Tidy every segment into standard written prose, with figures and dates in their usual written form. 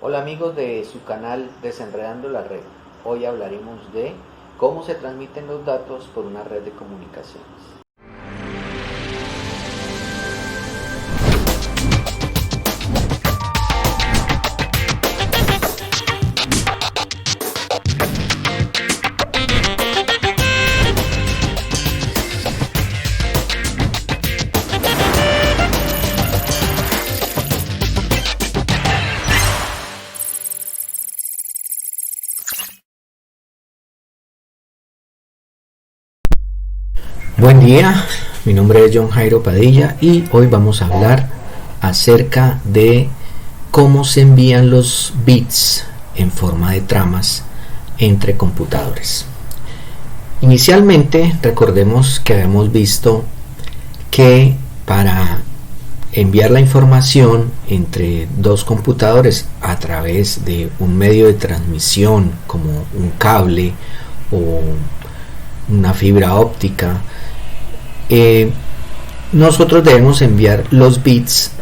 Hola amigos de su canal Desenredando la Red. Hoy hablaremos de cómo se transmiten los datos por una red de comunicaciones. Buen día, mi nombre es John Jairo Padilla y hoy vamos a hablar acerca de cómo se envían los bits en forma de tramas entre computadores. Inicialmente recordemos que habíamos visto que para enviar la información entre dos computadores a través de un medio de transmisión como un cable o una fibra óptica, nosotros debemos enviar los bits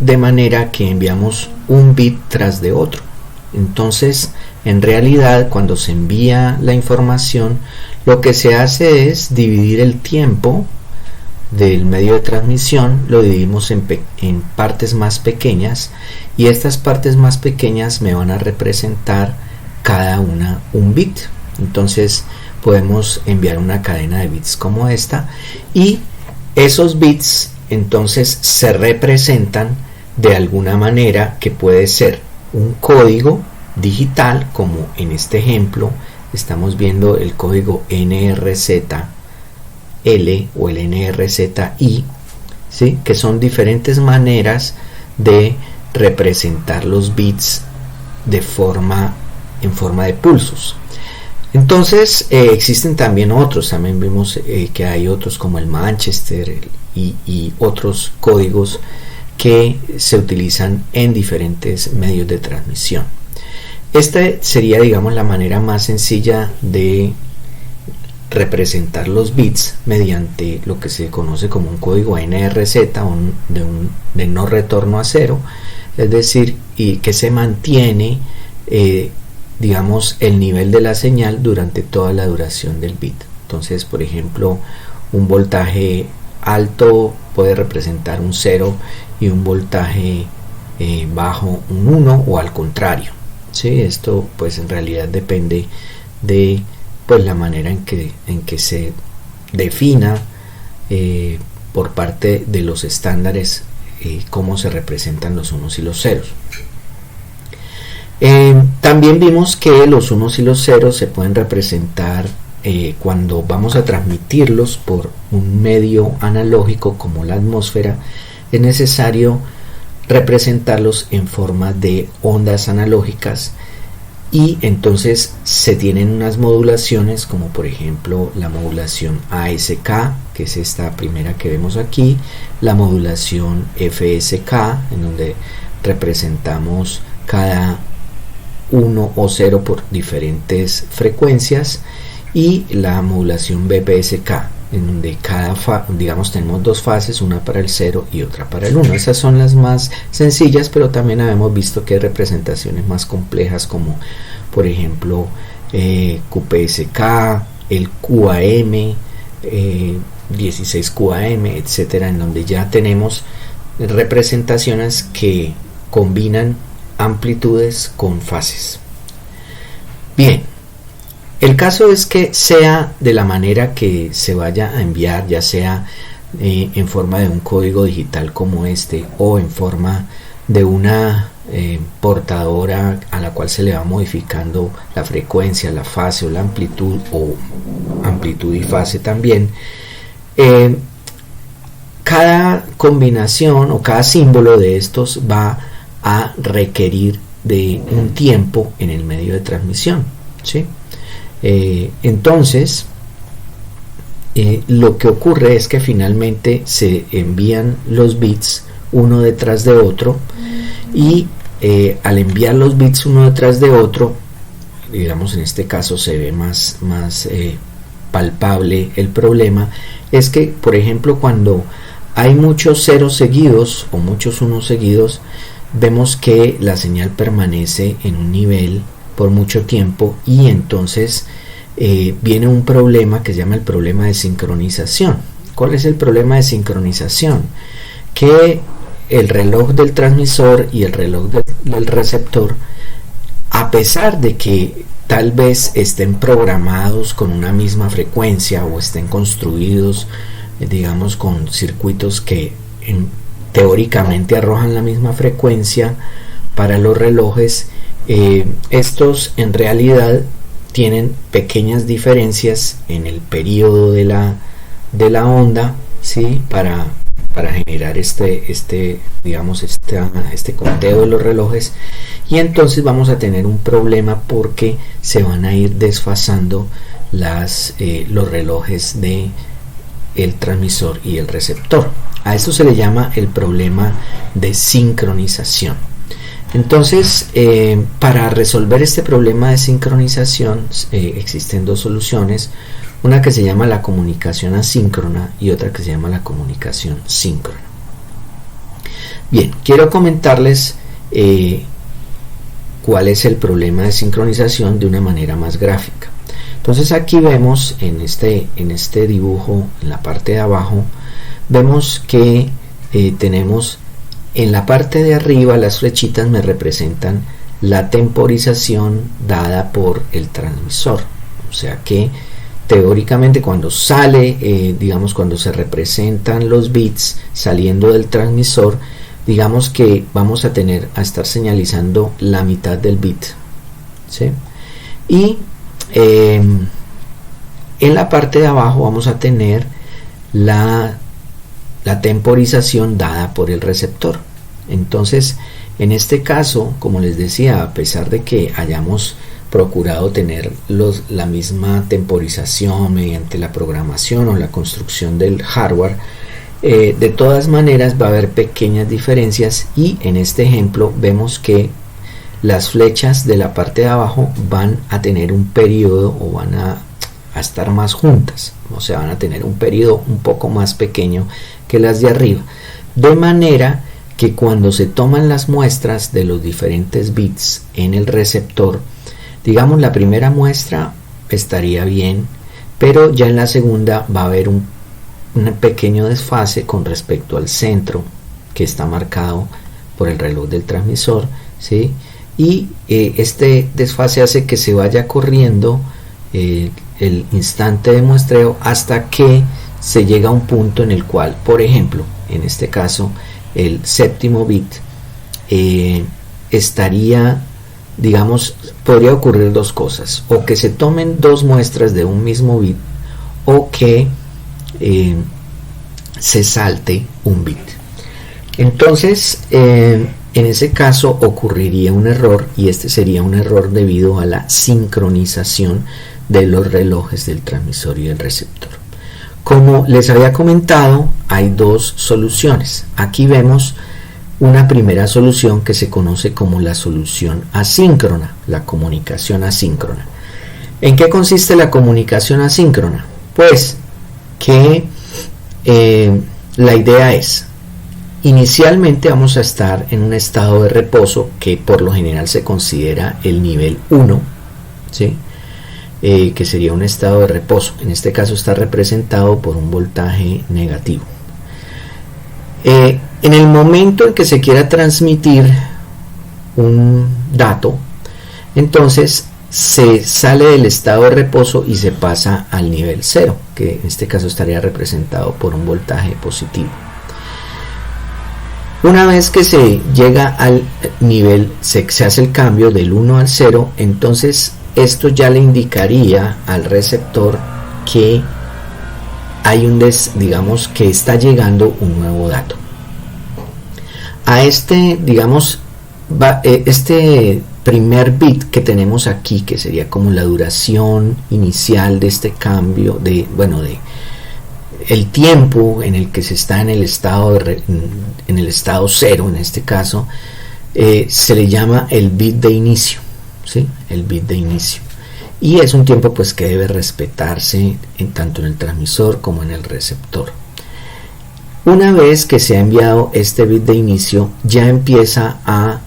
de manera que enviamos un bit tras de otro. Entonces, en realidad, cuando se envía la información, lo que se hace es dividir el tiempo del medio de transmisión, lo dividimos en partes más pequeñas, y estas partes más pequeñas me van a representar cada una un bit. Entonces podemos enviar una cadena de bits como esta, y esos bits entonces se representan de alguna manera, que puede ser un código digital, como en este ejemplo estamos viendo el código NRZL o el NRZI, ¿sí? Que son diferentes maneras de representar los bits en forma de pulsos. Entonces existen también otros, también vimos que hay otros como el Manchester y otros códigos que se utilizan en diferentes medios de transmisión. Esta sería, digamos, la manera más sencilla de representar los bits mediante lo que se conoce como un código NRZ, de no retorno a cero, es decir, y que se mantiene digamos, el nivel de la señal durante toda la duración del bit. Entonces, por ejemplo, un voltaje alto puede representar un 0 y un voltaje bajo un 1, o al contrario, ¿sí? Esto pues en realidad depende de pues la manera en que se defina por parte de los estándares cómo se representan los unos y los ceros. También vimos que los unos y los ceros se pueden representar cuando vamos a transmitirlos por un medio analógico como la atmósfera. Es necesario representarlos en forma de ondas analógicas, y entonces se tienen unas modulaciones, como por ejemplo la modulación ASK, que es esta primera que vemos aquí, la modulación FSK, en donde representamos cada 1 o 0 por diferentes frecuencias, y la modulación BPSK, en donde digamos tenemos dos fases, una para el 0 y otra para el 1. Esas son las más sencillas, pero también habíamos visto que hay representaciones más complejas, como por ejemplo QPSK, el QAM, 16QAM, etcétera, en donde ya tenemos representaciones que combinan amplitudes con fases. Bien, el caso es que sea de la manera que se vaya a enviar, ya sea en forma de un código digital como este, o en forma de una portadora a la cual se le va modificando la frecuencia, la fase o la amplitud, o amplitud y fase también, cada combinación o cada símbolo de estos va a requerir de un tiempo en el medio de transmisión, ¿sí? Entonces lo que ocurre es que finalmente se envían los bits uno detrás de otro, y al enviar los bits uno detrás de otro, digamos en este caso se ve más palpable el problema. Es que, por ejemplo, cuando hay muchos ceros seguidos o muchos unos seguidos, vemos que la señal permanece en un nivel por mucho tiempo y entonces viene un problema que se llama el problema de sincronización. ¿Cuál es el problema de sincronización? Que el reloj del transmisor y el reloj del receptor, a pesar de que tal vez estén programados con una misma frecuencia o estén construidos, digamos, con circuitos que teóricamente arrojan la misma frecuencia para los relojes, estos en realidad tienen pequeñas diferencias en el periodo de la onda, ¿sí? para generar este conteo de los relojes, y entonces vamos a tener un problema porque se van a ir desfasando los relojes de el transmisor y el receptor. A esto se le llama el problema de sincronización. Entonces, para resolver este problema de sincronización existen dos soluciones, una que se llama la comunicación asíncrona y otra que se llama la comunicación síncrona. Bien, quiero comentarles cuál es el problema de sincronización de una manera más gráfica. Entonces aquí vemos en este dibujo, en la parte de abajo, vemos que tenemos en la parte de arriba, las flechitas me representan la temporización dada por el transmisor. O sea que teóricamente cuando sale, cuando se representan los bits saliendo del transmisor, digamos que vamos a estar señalizando la mitad del bit, ¿sí? Y en la parte de abajo vamos a tener la temporización dada por el receptor. Entonces, en este caso, como les decía, a pesar de que hayamos procurado tener la misma temporización mediante la programación o la construcción del hardware, de todas maneras va a haber pequeñas diferencias, y en este ejemplo vemos que las flechas de la parte de abajo van a tener un periodo o van a estar más juntas, o sea, van a tener un periodo un poco más pequeño que las de arriba, de manera que cuando se toman las muestras de los diferentes bits en el receptor, digamos, la primera muestra estaría bien, pero ya en la segunda va a haber un pequeño desfase con respecto al centro que está marcado por el reloj del transmisor, ¿sí? Y este desfase hace que se vaya corriendo el instante de muestreo hasta que se llega a un punto en el cual, por ejemplo, en este caso, el séptimo bit estaría, digamos, podría ocurrir dos cosas: o que se tomen dos muestras de un mismo bit, o que se salte un bit. Entonces, en ese caso ocurriría un error, y este sería un error debido a la sincronización de los relojes del transmisor y del receptor. Como les había comentado, hay dos soluciones. Aquí vemos una primera solución que se conoce como la solución asíncrona, la comunicación asíncrona. ¿En qué consiste la comunicación asíncrona? Pues que la idea es, inicialmente vamos a estar en un estado de reposo que por lo general se considera el nivel 1, ¿sí? Que sería un estado de reposo. En este caso está representado por un voltaje negativo. En el momento en que se quiera transmitir un dato, entonces se sale del estado de reposo y se pasa al nivel 0, que en este caso estaría representado por un voltaje positivo. Una vez que se llega al nivel, se hace el cambio del 1 al 0, entonces esto ya le indicaría al receptor que hay digamos que está llegando un nuevo dato. A este, digamos, este primer bit que tenemos aquí, que sería como la duración inicial de este cambio, de el tiempo en el que se está en el estado 0, en este caso, se le llama el bit de inicio, ¿sí? El bit de inicio, y es un tiempo pues que debe respetarse tanto en el transmisor como en el receptor. Una vez que se ha enviado este bit de inicio, ya empieza a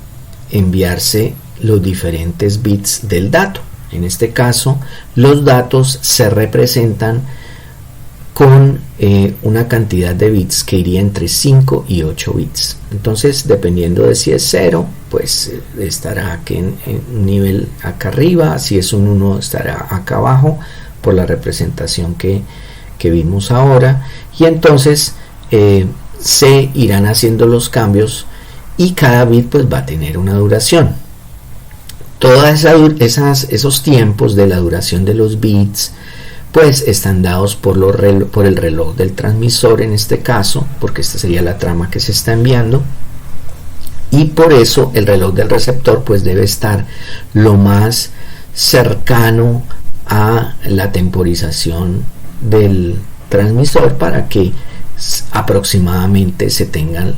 enviarse los diferentes bits del dato. En este caso, los datos se representan con una cantidad de bits que iría entre 5 y 8 bits. Entonces, dependiendo de si es 0, pues estará aquí en un nivel acá arriba. Si es un 1, estará acá abajo por la representación que vimos ahora. Y entonces se irán haciendo los cambios y cada bit pues va a tener una duración. Todos esos tiempos de la duración de los bits pues están dados por el reloj del transmisor en este caso, porque esta sería la trama que se está enviando, y por eso el reloj del receptor pues debe estar lo más cercano a la temporización del transmisor para que aproximadamente se tengan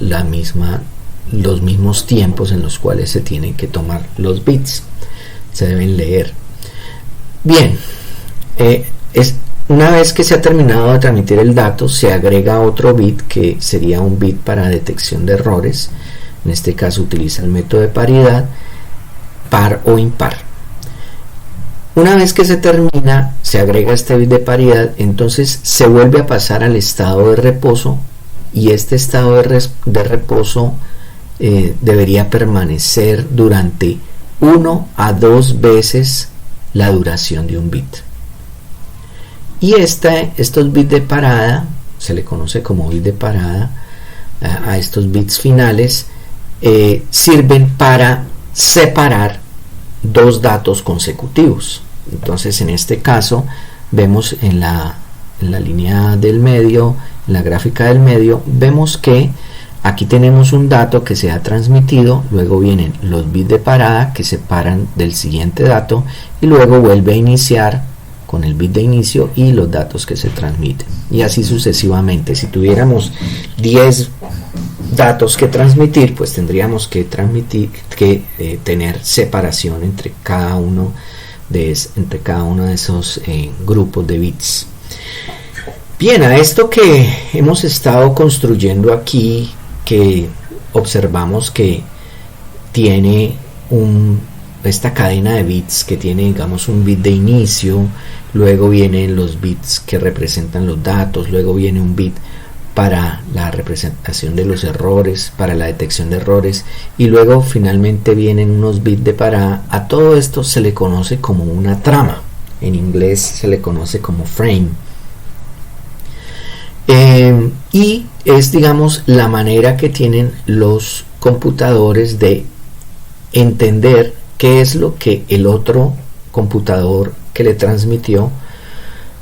los mismos tiempos en los cuales se tienen que tomar los bits, se deben leer. Bien, una vez que se ha terminado de transmitir el dato, se agrega otro bit que sería un bit para detección de errores. En este caso utiliza el método de paridad, par o impar. Una vez que se termina, se agrega este bit de paridad, entonces se vuelve a pasar al estado de reposo, y este estado de reposo debería permanecer durante 1 a 2 veces la duración de un bit. Y estos bits de parada, se le conoce como bit de parada a estos bits finales, sirven para separar dos datos consecutivos. Entonces, en este caso, vemos en la línea del medio, en la gráfica del medio, vemos que aquí tenemos un dato que se ha transmitido, luego vienen los bits de parada que separan del siguiente dato, y luego vuelve a iniciar con el bit de inicio y los datos que se transmiten, y así sucesivamente. Si tuviéramos 10 datos que transmitir, pues tendríamos que tener separación entre cada uno de esos grupos de bits. Bien, a esto que hemos estado construyendo aquí, que observamos que tiene esta cadena de bits que tiene, digamos, un bit de inicio, luego vienen los bits que representan los datos, luego viene un bit para la representación de los errores, para la detección de errores, y luego finalmente vienen unos bits de parada. A todo esto se le conoce como una trama, en inglés se le conoce como frame, y es, digamos, la manera que tienen los computadores de entender qué es lo que el otro computador que le transmitió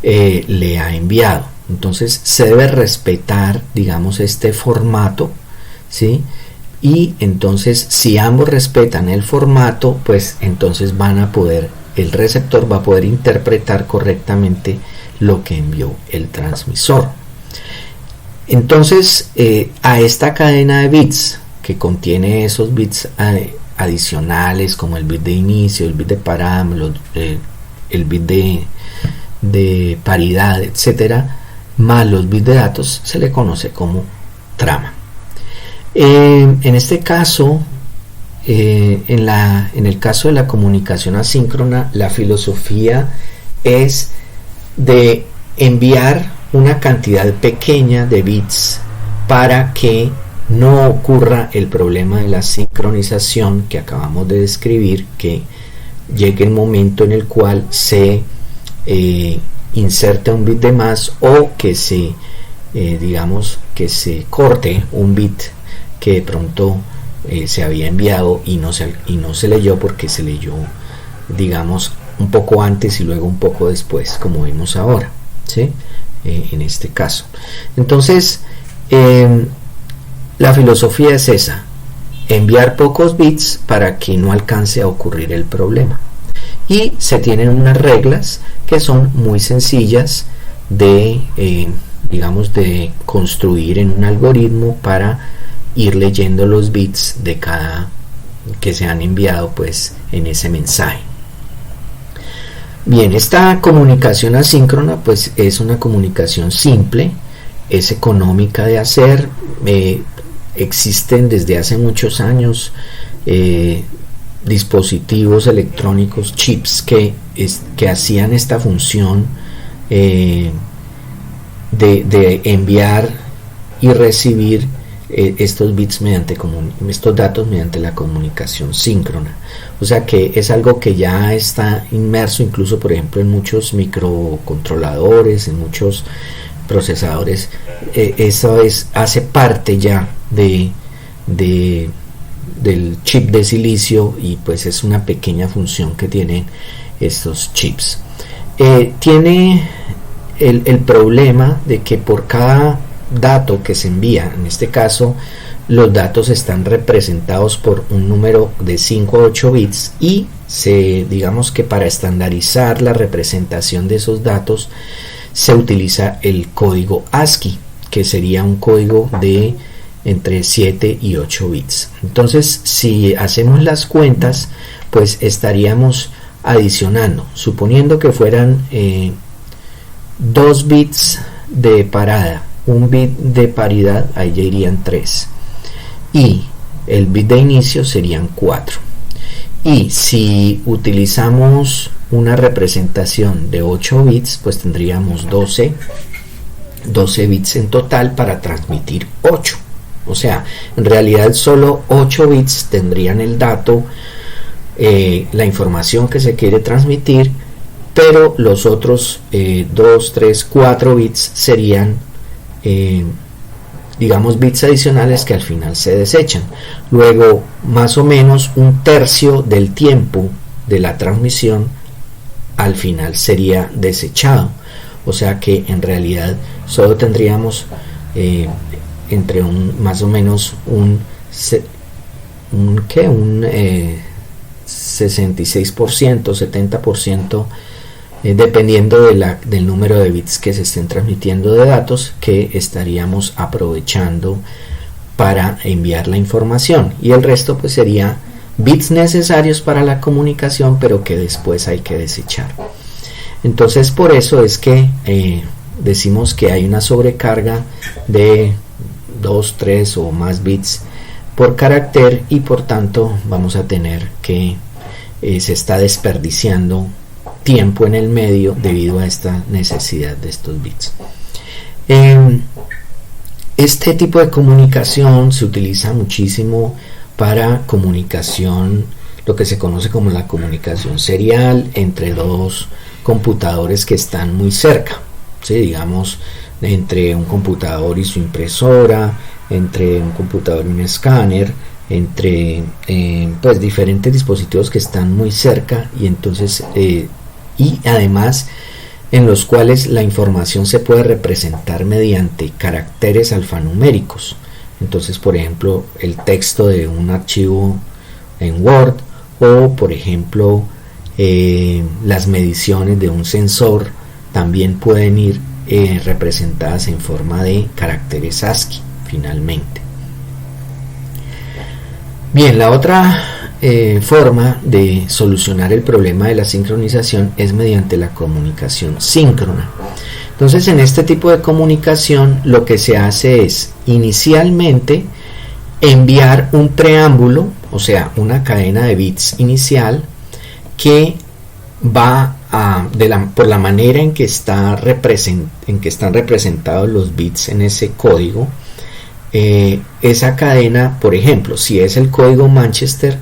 le ha enviado. Entonces se debe respetar, digamos, este formato, ¿sí? Y entonces, si ambos respetan el formato, pues entonces el receptor va a poder interpretar correctamente lo que envió el transmisor. Entonces, a esta cadena de bits que contiene esos bits adicionales, como el bit de inicio, el bit de parada, el bit de paridad, etcétera, más los bits de datos, se le conoce como trama. En este caso, en el caso de la comunicación asíncrona, la filosofía es de enviar una cantidad pequeña de bits para que no ocurra el problema de la sincronización que acabamos de describir, que llegue el momento en el cual se inserte un bit de más, o que digamos que se corte un bit que de pronto se había enviado y no se leyó, porque se leyó, digamos, un poco antes y luego un poco después, como vimos ahora, ¿sí? En este caso. Entonces, la filosofía es esa: enviar pocos bits para que no alcance a ocurrir el problema. Y se tienen unas reglas que son muy sencillas de construir en un algoritmo para ir leyendo los bits de cada que se han enviado, pues, en ese mensaje. Bien, esta comunicación asíncrona pues es una comunicación simple es económica de hacer. Existen desde hace muchos años dispositivos electrónicos, chips que hacían esta función de enviar y recibir estos bits estos datos mediante la comunicación síncrona. O sea que es algo que ya está inmerso incluso, por ejemplo, en muchos microcontroladores, en muchos procesadores. Eso hace parte ya del chip de silicio, y pues es una pequeña función que tienen estos chips. Tiene el problema de que por cada dato que se envía, en este caso los datos están representados por un número de 5 a 8 bits, y digamos que para estandarizar la representación de esos datos se utiliza el código ASCII, que sería un código de entre 7 y 8 bits. Entonces, si hacemos las cuentas, pues estaríamos adicionando, suponiendo que fueran 2 bits de parada, un bit de paridad, ahí ya irían 3, y el bit de inicio serían 4. Y si utilizamos una representación de 8 bits, pues tendríamos 12 bits en total para transmitir 8. O sea, en realidad solo 8 bits tendrían el dato, la información que se quiere transmitir, pero los otros 2, 3, 4 bits serían digamos bits adicionales que al final se desechan. Luego, más o menos un tercio del tiempo de la transmisión al final sería desechado. O sea que en realidad solo tendríamos entre más o menos un 66%, 70%, dependiendo del número de bits que se estén transmitiendo de datos, que estaríamos aprovechando para enviar la información, y el resto pues sería bits necesarios para la comunicación, pero que después hay que desechar. Entonces, por eso es que decimos que hay una sobrecarga de 2, 3 o más bits por carácter, y por tanto vamos a tener que se está desperdiciando tiempo en el medio debido a esta necesidad de estos bits. Este tipo de comunicación se utiliza muchísimo para comunicación, lo que se conoce como la comunicación serial entre dos computadores que están muy cerca, ¿sí? Digamos, entre un computador y su impresora, entre un computador y un escáner, entre pues diferentes dispositivos que están muy cerca, y entonces y además en los cuales la información se puede representar mediante caracteres alfanuméricos. Entonces, por ejemplo, el texto de un archivo en Word, o por ejemplo las mediciones de un sensor también pueden ir representadas en forma de caracteres ASCII finalmente. Bien, la otra forma de solucionar el problema de la sincronización es mediante la comunicación síncrona. Entonces, en este tipo de comunicación lo que se hace es inicialmente enviar un preámbulo, o sea, una cadena de bits inicial que va por la manera en que están representados los bits en ese código. Esa cadena, por ejemplo, si es el código Manchester,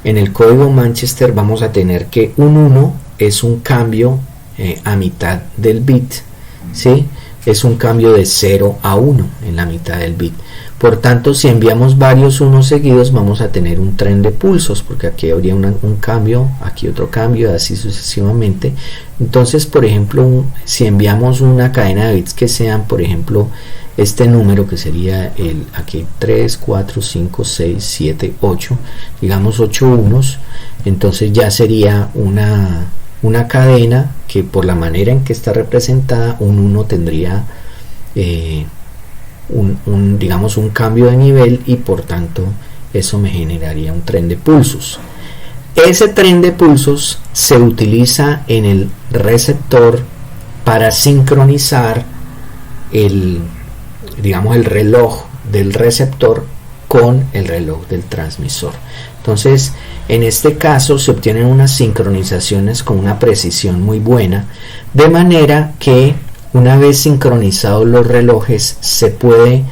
en el código Manchester vamos a tener que un 1 es un cambio a mitad del bit, ¿sí? Es un cambio de 0 a 1 en la mitad del bit. Por tanto, si enviamos varios unos seguidos, vamos a tener un tren de pulsos, porque aquí habría un cambio, aquí otro cambio, así sucesivamente. Entonces, por ejemplo, si enviamos una cadena de bits que sean, por ejemplo, este número que sería aquí 3, 4, 5, 6, 7, 8, digamos 8 unos, entonces ya sería una cadena que, por la manera en que está representada, un 1 tendría digamos un cambio de nivel, y por tanto eso me generaría un tren de pulsos. Ese tren de pulsos se utiliza en el receptor para sincronizar digamos, el reloj del receptor con el reloj del transmisor. Entonces, en este caso se obtienen unas sincronizaciones con una precisión muy buena, de manera que una vez sincronizados los relojes se puede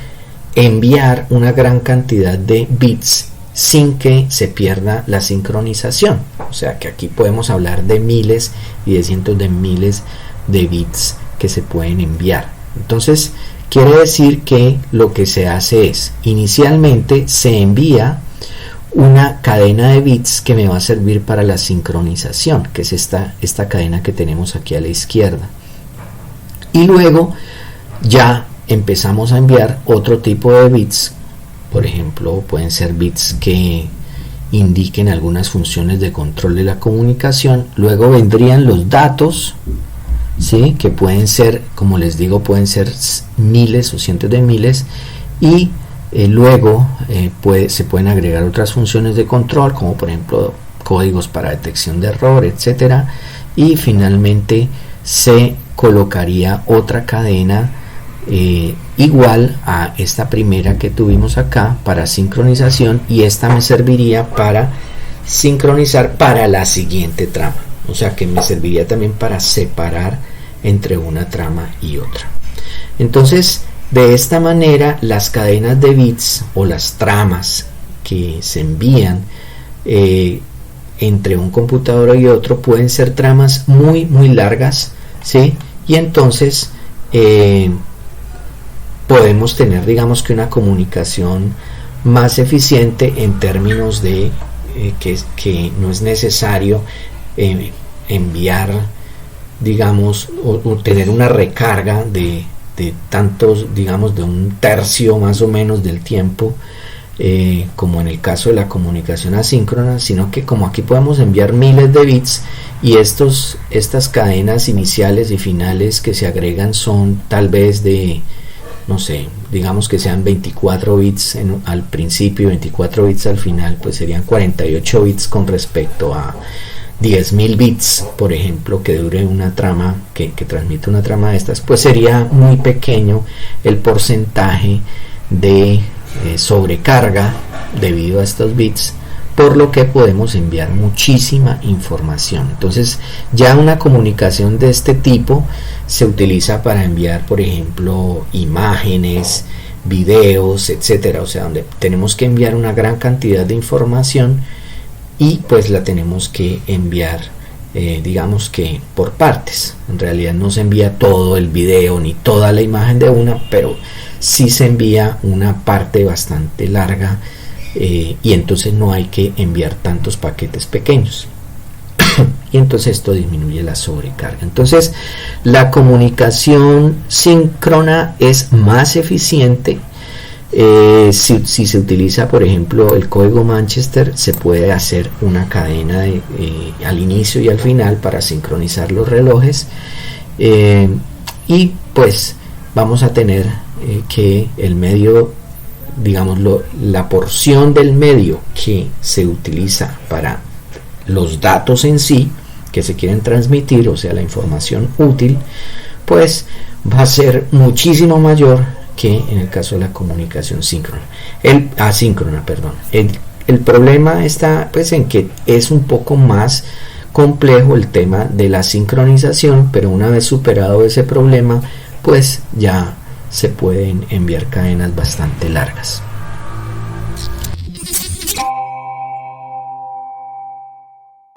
enviar una gran cantidad de bits sin que se pierda la sincronización. O sea que aquí podemos hablar de miles y de cientos de miles de bits que se pueden enviar. Entonces quiere decir que lo que se hace es, inicialmente se envía una cadena de bits que me va a servir para la sincronización, que es esta cadena que tenemos aquí a la izquierda, y luego ya empezamos a enviar otro tipo de bits. Por ejemplo, pueden ser bits que indiquen algunas funciones de control de la comunicación. Luego vendrían los datos, ¿sí? Que pueden ser, como les digo, pueden ser miles o cientos de miles, y luego se pueden agregar otras funciones de control, como por ejemplo códigos para detección de error, etcétera, y finalmente se colocaría otra cadena igual a esta primera que tuvimos acá para sincronización, y esta me serviría para sincronizar para la siguiente trama. O sea que me serviría también para separar entre una trama y otra. Entonces, de esta manera, las cadenas de bits o las tramas que se envían entre un computador y otro pueden ser tramas muy largas, ¿sí? Y entonces podemos tener, digamos, que una comunicación más eficiente en términos de que no es necesario enviar, digamos, o tener una recarga de tantos, digamos, de un tercio más o menos del tiempo, como en el caso de la comunicación asíncrona, sino que como aquí podemos enviar miles de bits, y estas cadenas iniciales y finales que se agregan son tal vez de, no sé, digamos que sean 24 bits al principio y 24 bits al final, pues serían 48 bits con respecto a 10.000 bits, por ejemplo, que dure una trama, que transmite una trama de estas, pues sería muy pequeño el porcentaje de sobrecarga debido a estos bits, por lo que podemos enviar muchísima información. Entonces ya una comunicación de este tipo se utiliza para enviar, por ejemplo, imágenes, videos, etcétera, o sea, donde tenemos que enviar una gran cantidad de información, y pues la tenemos que enviar, digamos que por partes. En realidad no se envía todo el video ni toda la imagen de una, pero sí se envía una parte bastante larga, y entonces no hay que enviar tantos paquetes pequeños. Y entonces esto disminuye la sobrecarga. Entonces la comunicación síncrona es más eficiente. Si se utiliza, por ejemplo, el código Manchester, se puede hacer una cadena al inicio y al final para sincronizar los relojes, y pues vamos a tener que el medio, digamos, la porción del medio que se utiliza para los datos en sí que se quieren transmitir, o sea, la información útil, pues va a ser muchísimo mayor que en el caso de la comunicación asíncrona. El problema está pues en que es un poco más complejo el tema de la sincronización, pero una vez superado ese problema, pues ya se pueden enviar cadenas bastante largas.